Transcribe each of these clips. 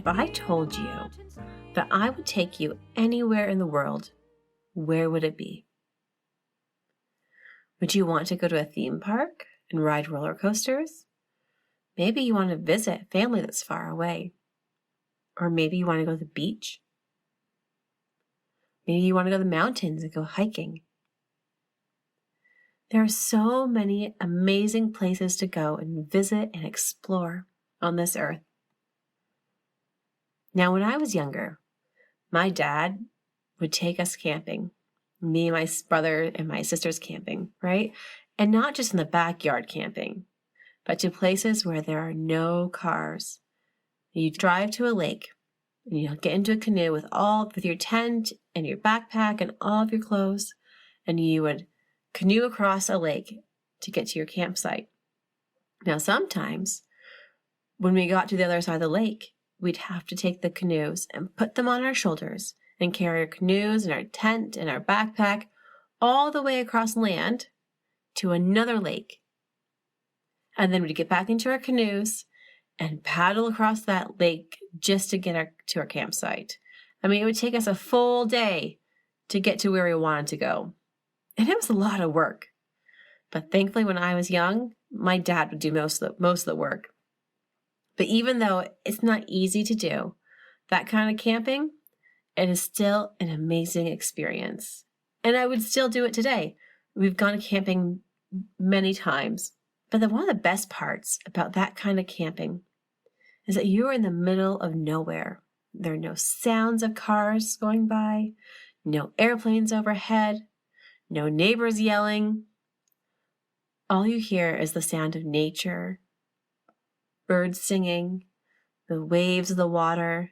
If I told you that I would take you anywhere in the world, where would it be? Would you want to go to a theme park and ride roller coasters? Maybe you want to visit a family that's far away. Or maybe you want to go to the beach. Maybe you want to go to the mountains and go hiking. There are so many amazing places to go and visit and explore on this earth. Now, when I was younger, my dad would take us camping. Me and my brother and my sisters camping, right? And not just in the backyard camping, but to places where there are no cars. You drive to a lake and you get into a canoe with your tent and your backpack and all of your clothes, and you would canoe across a lake to get to your campsite. Now, sometimes when we got to the other side of the lake, we'd have to take the canoes and put them on our shoulders and carry our canoes and our tent and our backpack all the way across land to another lake. And then we'd get back into our canoes and paddle across that lake just to get to our campsite. I mean, it would take us a full day to get to where we wanted to go. And it was a lot of work. But thankfully, when I was young, my dad would do most of the work. But even though it's not easy to do, that kind of camping, it is still an amazing experience. And I would still do it today. We've gone camping many times. But one of the best parts about that kind of camping is that you are in the middle of nowhere. There are no sounds of cars going by, no airplanes overhead, no neighbors yelling. All you hear is the sound of nature, birds singing, the waves of the water,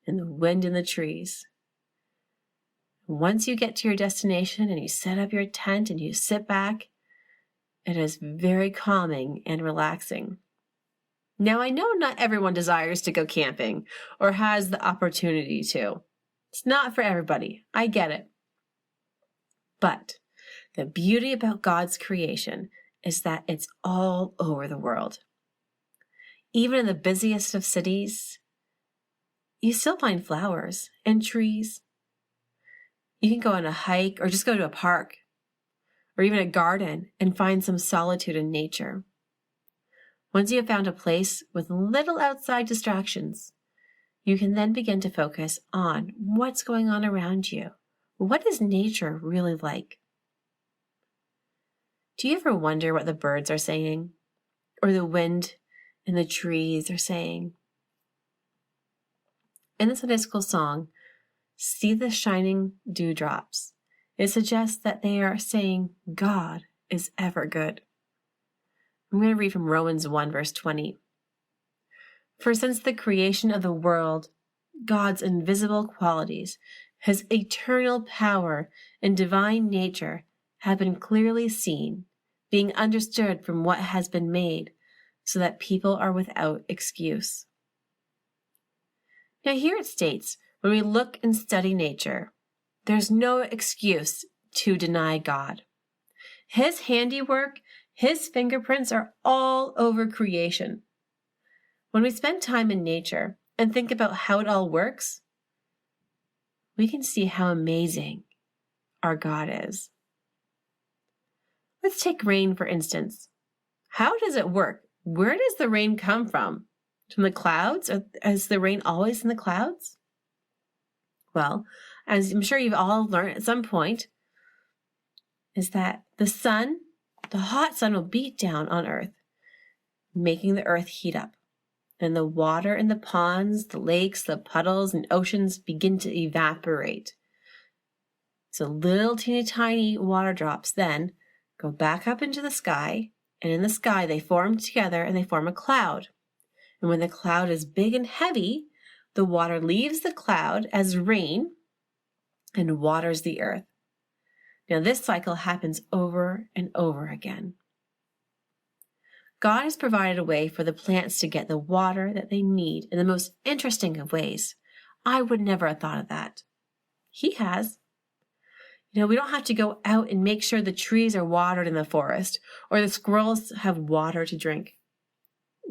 and the wind in the trees. Once you get to your destination and you set up your tent and you sit back, it is very calming and relaxing. Now, I know not everyone desires to go camping or has the opportunity to. It's not for everybody. I get it. But the beauty about God's creation is that it's all over the world. Even in the busiest of cities, you still find flowers and trees. You can go on a hike or just go to a park or even a garden and find some solitude in nature. Once you have found a place with little outside distractions, you can then begin to focus on what's going on around you. What is nature really like? Do you ever wonder what the birds are saying or the wind in the trees are saying? In the Sunday school song, "See the Shining Dewdrops," it suggests that they are saying God is ever good. I'm going to read from Romans 1, verse 20. "For since the creation of the world, God's invisible qualities, his eternal power and divine nature have been clearly seen, being understood from what has been made, so that people are without excuse." Now here it states, when we look and study nature, there's no excuse to deny God. His handiwork, his fingerprints are all over creation. When we spend time in nature and think about how it all works, we can see how amazing our God is. Let's take rain, for instance. How does it work? Where does the rain come from? From the clouds? Or is the rain always in the clouds? Well, as I'm sure you've all learned at some point, is that the sun, the hot sun, will beat down on earth, making the earth heat up. And the water in the ponds, the lakes, the puddles, and oceans begin to evaporate. So little teeny tiny water drops then go back up into the sky, and in the sky they form together and they form a cloud. And when the cloud is big and heavy, the water leaves the cloud as rain and waters the earth. Now this cycle happens over and over again. God has provided a way for the plants to get the water that they need in the most interesting of ways. I would never have thought of that. He has. We don't have to go out and make sure the trees are watered in the forest or the squirrels have water to drink.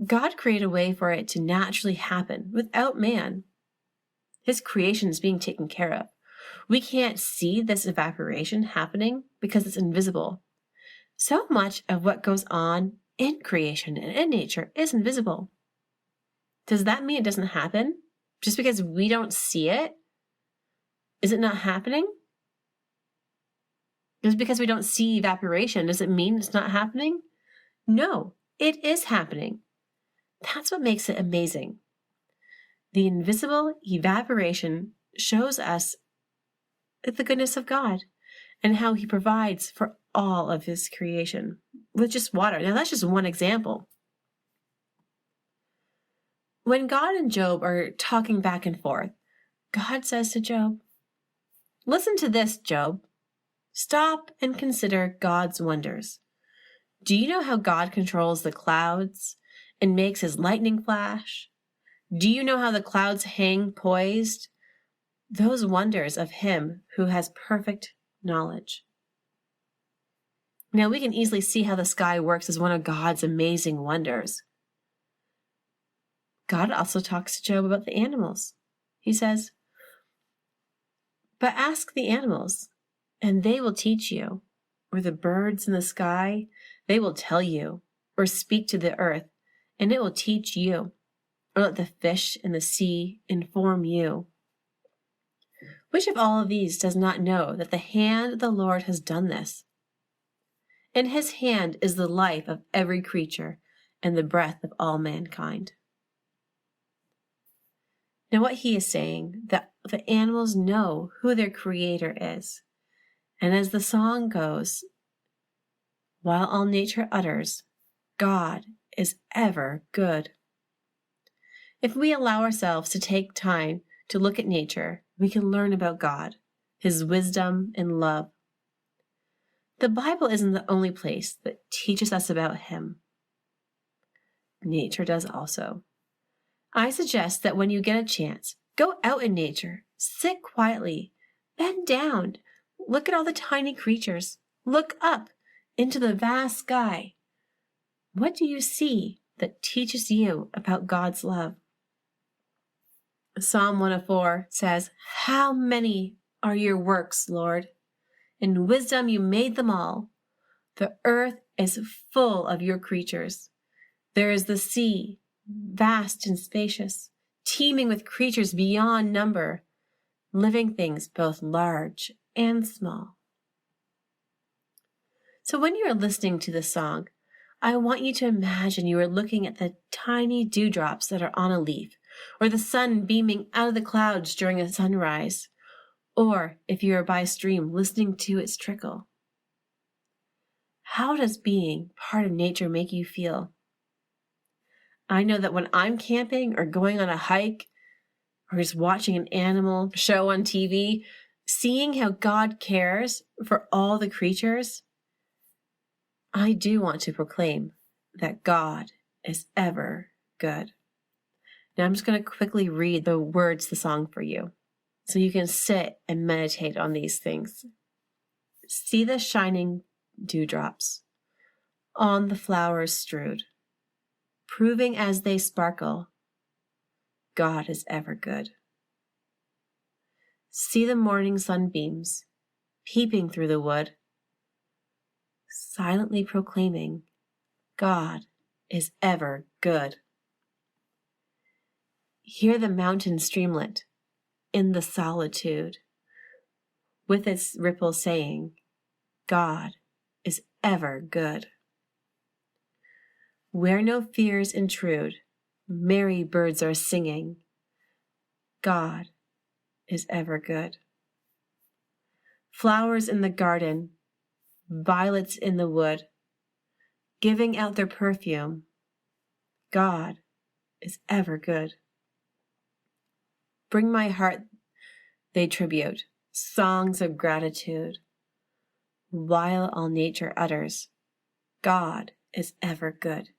God created a way for it to naturally happen without man. His creation is being taken care of. We can't see this evaporation happening because it's invisible. So much of what goes on in creation and in nature is invisible. Does that mean it doesn't happen? Just because we don't see it? Is it not happening? Just because we don't see evaporation, does it mean it's not happening? No, it is happening. That's what makes it amazing. The invisible evaporation shows us the goodness of God and how He provides for all of His creation with just water. Now, that's just one example. When God and Job are talking back and forth, God says to Job, "Listen to this, Job. Stop and consider God's wonders. Do you know how God controls the clouds and makes His lightning flash? Do you know how the clouds hang poised? Those wonders of Him who has perfect knowledge." Now we can easily see how the sky works as one of God's amazing wonders. God also talks to Job about the animals. He says, "But ask the animals, and they will teach you, or the birds in the sky, they will tell you, or speak to the earth, and it will teach you, or let the fish in the sea inform you. Which of all of these does not know that the hand of the Lord has done this? In His hand is the life of every creature and the breath of all mankind." Now what he is saying, that the animals know who their creator is. And as the song goes, while all nature utters, God is ever good. If we allow ourselves to take time to look at nature, we can learn about God, His wisdom and love. The Bible isn't the only place that teaches us about Him. Nature does also. I suggest that when you get a chance, go out in nature, sit quietly, bend down, look at all the tiny creatures, look up into the vast sky. What do you see that teaches you about God's love? Psalm 104 says, "How many are your works, Lord? In wisdom you made them all. The earth is full of your creatures. There is the sea, vast and spacious, teeming with creatures beyond number, living things both large and small." So when you are listening to this song, I want you to imagine you are looking at the tiny dewdrops that are on a leaf, or the sun beaming out of the clouds during a sunrise, or if you are by a stream listening to its trickle. How does being part of nature make you feel? I know that when I'm camping or going on a hike or just watching an animal show on TV, seeing how God cares for all the creatures, I do want to proclaim that God is ever good. Now I'm just going to quickly read the words of the song for you so you can sit and meditate on these things. See the shining dewdrops on the flowers strewed, proving as they sparkle, God is ever good. See the morning sunbeams peeping through the wood, silently proclaiming, God is ever good. Hear the mountain streamlet in the solitude, with its ripple saying, God is ever good. Where no fears intrude, merry birds are singing, God is ever good. Flowers in the garden, violets in the wood, giving out their perfume, God is ever good. Bring my heart, they tribute, songs of gratitude, while all nature utters, God is ever good.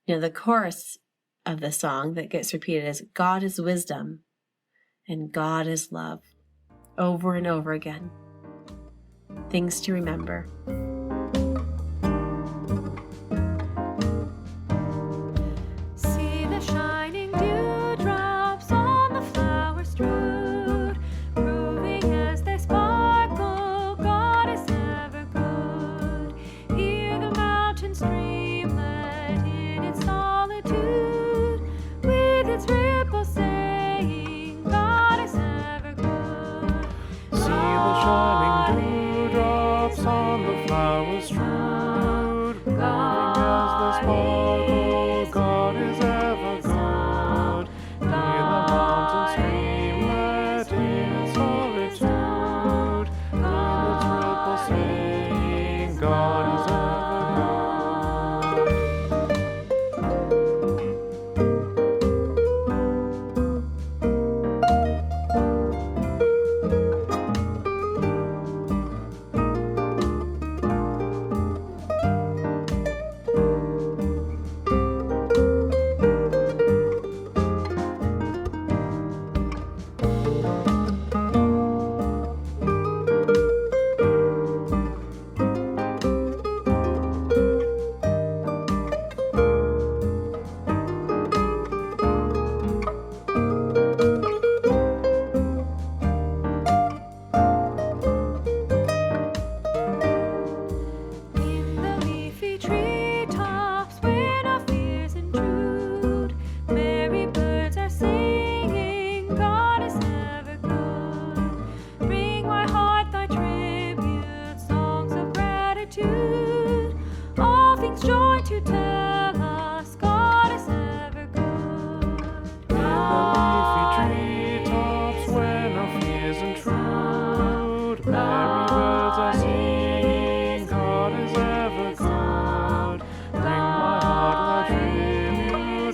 Now the chorus of the song that gets repeated is, God is wisdom and God is love, over and over again. Things to remember.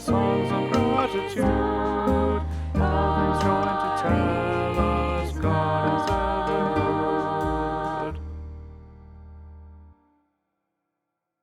songs of gratitude.